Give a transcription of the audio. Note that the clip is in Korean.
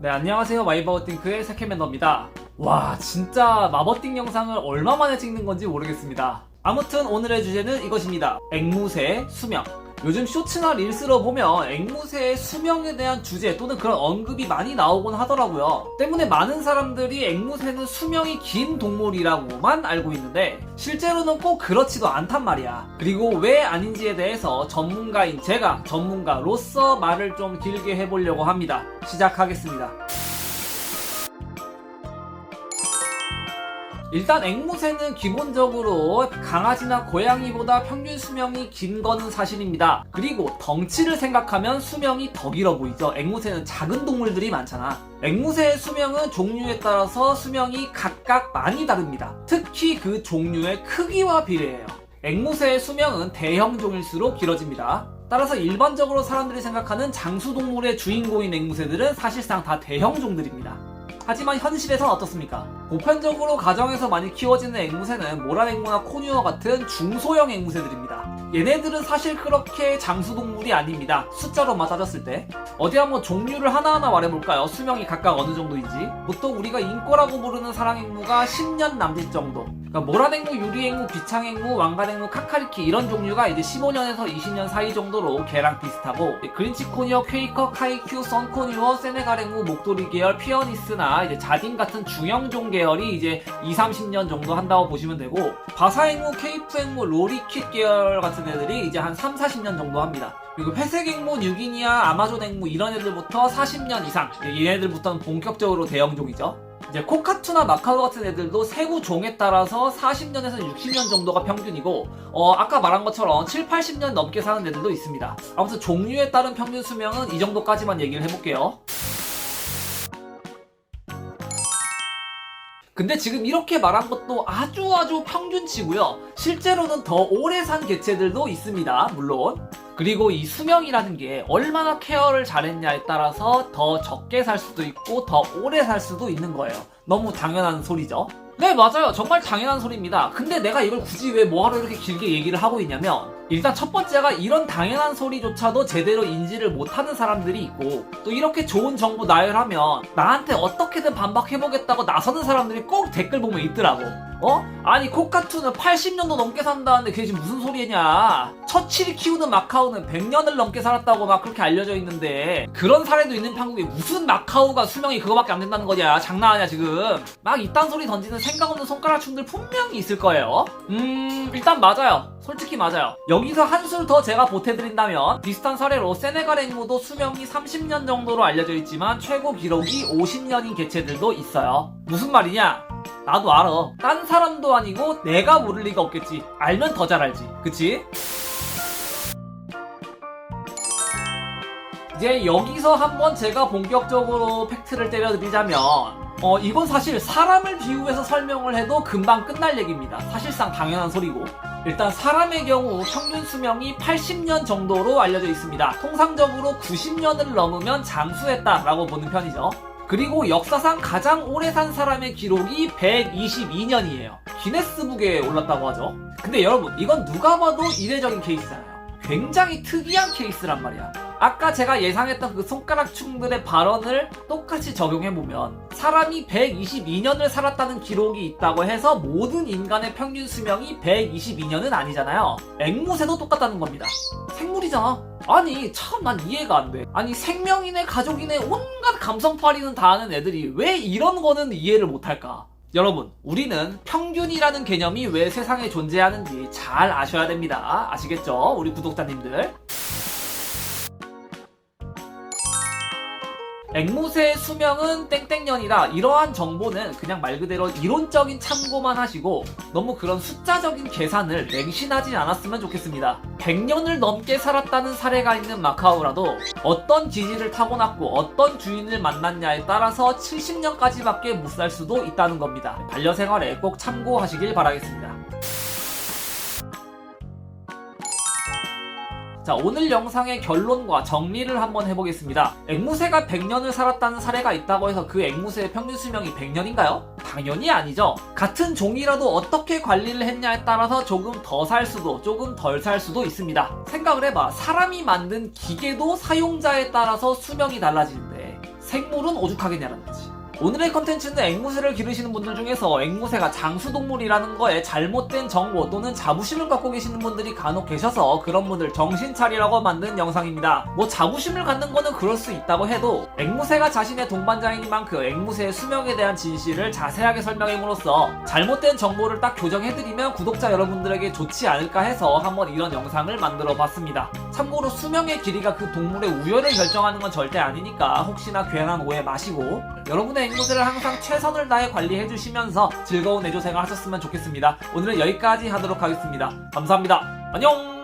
네, 안녕하세요. 마이바워띵크의 세케맨더입니다. 와, 진짜 마버띵 영상을 얼마 만에 찍는 건지 모르겠습니다. 아무튼 오늘의 주제는 이것입니다. 앵무새의 수명. 요즘 쇼츠나 릴스로 보면 앵무새의 수명에 대한 주제 또는 그런 언급이 많이 나오곤 하더라고요. 때문에 많은 사람들이 앵무새는 수명이 긴 동물이라고만 알고 있는데 실제로는 꼭 그렇지도 않단 말이야. 그리고 왜 아닌지에 대해서 전문가인 제가 전문가로서 말을 좀 길게 해보려고 합니다. 시작하겠습니다. 일단 앵무새는 기본적으로 강아지나 고양이보다 평균 수명이 긴 거는 사실입니다. 그리고 덩치를 생각하면 수명이 더 길어 보이죠. 앵무새는 작은 동물들이 많잖아. 앵무새의 수명은 종류에 따라서 수명이 각각 많이 다릅니다. 특히 그 종류의 크기와 비례해요. 앵무새의 수명은 대형종일수록 길어집니다. 따라서 일반적으로 사람들이 생각하는 장수동물의 주인공인 앵무새들은 사실상 다 대형종들입니다. 하지만 현실에선 어떻습니까? 보편적으로 가정에서 많이 키워지는 앵무새는 모란앵무나 코뉴어 같은 중소형 앵무새들입니다. 얘네들은 사실 그렇게 장수동물이 아닙니다. 숫자로만 따졌을 때. 어디 한번 종류를 하나하나 말해볼까요? 수명이 각각 어느 정도인지. 보통 우리가 인꼬라고 부르는 사랑앵무가 10년 남짓 정도. 그러니까 모란앵무, 유리앵무, 비창앵무, 왕관앵무, 카카리키 이런 종류가 이제 15년에서 20년 사이 정도로 걔랑 비슷하고, 그린치코니어, 퀘이커, 카이큐, 선코뉴어, 세네갈앵무, 목도리 계열, 피어니스나 이제 자딘 같은 중형종 계열이 이제 20-30년 정도 한다고 보시면 되고, 바사앵무, 케이프앵무, 로리킷 계열 같은 애들이 이제 한 3-40년 정도 합니다. 그리고 회색앵무, 뉴기니아, 아마존앵무 이런 애들부터 40년 이상, 얘네들부터는 본격적으로 대형종이죠. 이제 코카투나 마카오 같은 애들도 세부 종에 따라서 40년에서 60년 정도가 평균이고, 아까 말한 것처럼 7-80년 넘게 사는 애들도 있습니다. 아무튼 종류에 따른 평균 수명은 이 정도까지만 얘기를 해볼게요. 근데 지금 이렇게 말한 것도 아주 평균치고요. 실제로는 더 오래 산 개체들도 있습니다. 물론. 그리고 이 수명이라는 게 얼마나 케어를 잘했냐에 따라서 더 적게 살 수도 있고 더 오래 살 수도 있는 거예요. 너무 당연한 소리죠. 네, 맞아요. 정말 당연한 소리입니다. 근데 내가 이걸 굳이 왜 뭐하러 이렇게 길게 얘기를 하고 있냐면, 일단 첫 번째가 이런 당연한 소리조차도 제대로 인지를 못하는 사람들이 있고, 또 이렇게 좋은 정보 나열하면 나한테 어떻게든 반박해보겠다고 나서는 사람들이 꼭 댓글 보면 있더라고. 아니 코카투는 80년도 넘게 산다는데 그게 지금 무슨 소리냐. 처칠이 키우는 마카오는 100년을 넘게 살았다고 막 그렇게 알려져 있는데, 그런 사례도 있는 판국에 무슨 마카오가 수명이 그거밖에 안 된다는 거냐. 장난하냐 지금. 막 이딴 소리 던지는 생각 없는 손가락충들 분명히 있을 거예요. 일단 맞아요. 솔직히 맞아요. 여기서 한술 더 제가 보태드린다면, 비슷한 사례로 세네갈 앵무도 수명이 30년 정도로 알려져 있지만 최고 기록이 50년인 개체들도 있어요. 무슨 말이냐? 나도 알아. 딴 사람도 아니고 내가 모를 리가 없겠지. 알면 더 잘 알지. 그치? 이제 여기서 한번 제가 본격적으로 팩트를 때려드리자면, 이건 사실 사람을 비유해서 설명을 해도 금방 끝날 얘기입니다. 사실상 당연한 소리고. 일단 사람의 경우 평균 수명이 80년 정도로 알려져 있습니다. 통상적으로 90년을 넘으면 장수했다라고 보는 편이죠. 그리고 역사상 가장 오래 산 사람의 기록이 122년이에요. 기네스북에 올랐다고 하죠. 근데 여러분, 이건 누가 봐도 이례적인 케이스잖아요. 굉장히 특이한 케이스란 말이야. 아까 제가 예상했던 그 손가락충들의 발언을 똑같이 적용해보면, 사람이 122년을 살았다는 기록이 있다고 해서 모든 인간의 평균 수명이 122년은 아니잖아요. 앵무새도 똑같다는 겁니다. 생물이잖아. 아니 참 난 이해가 안 돼. 아니 생명이네 가족이네 온갖 감성파리는 다 아는 애들이 왜 이런 거는 이해를 못할까? 여러분, 우리는 평균이라는 개념이 왜 세상에 존재하는지 잘 아셔야 됩니다. 아시겠죠? 우리 구독자님들. 앵무새의 수명은 땡땡년이다. 이러한 정보는 그냥 말 그대로 이론적인 참고만 하시고 너무 그런 숫자적인 계산을 맹신하지 않았으면 좋겠습니다. 100년을 넘게 살았다는 사례가 있는 마카오라도 어떤 기질을 타고났고 어떤 주인을 만났냐에 따라서 70년까지밖에 못 살 수도 있다는 겁니다. 반려생활에 꼭 참고하시길 바라겠습니다. 자, 오늘 영상의 결론과 정리를 한번 해보겠습니다. 앵무새가 100년을 살았다는 사례가 있다고 해서 그 앵무새의 평균 수명이 100년인가요? 당연히 아니죠. 같은 종이라도 어떻게 관리를 했냐에 따라서 조금 더 살 수도 조금 덜 살 수도 있습니다. 생각을 해봐. 사람이 만든 기계도 사용자에 따라서 수명이 달라지는데 생물은 오죽하겠냐라는 거지. 오늘의 컨텐츠는 앵무새를 기르시는 분들 중에서 앵무새가 장수동물이라는 거에 잘못된 정보 또는 자부심을 갖고 계시는 분들이 간혹 계셔서 그런 분들 정신 차리라고 만든 영상입니다. 뭐 자부심을 갖는 거는 그럴 수 있다고 해도 앵무새가 자신의 동반자이니만큼 앵무새의 수명에 대한 진실을 자세하게 설명함으로써 잘못된 정보를 딱 교정해드리면 구독자 여러분들에게 좋지 않을까 해서 한번 이런 영상을 만들어 봤습니다. 참고로 수명의 길이가 그 동물의 우열을 결정하는 건 절대 아니니까 혹시나 괜한 오해 마시고 여러분의 앵무새를 항상 최선을 다해 관리해 주시면서 즐거운 애조생활 하셨으면 좋겠습니다. 오늘은 여기까지 하도록 하겠습니다. 감사합니다. 안녕!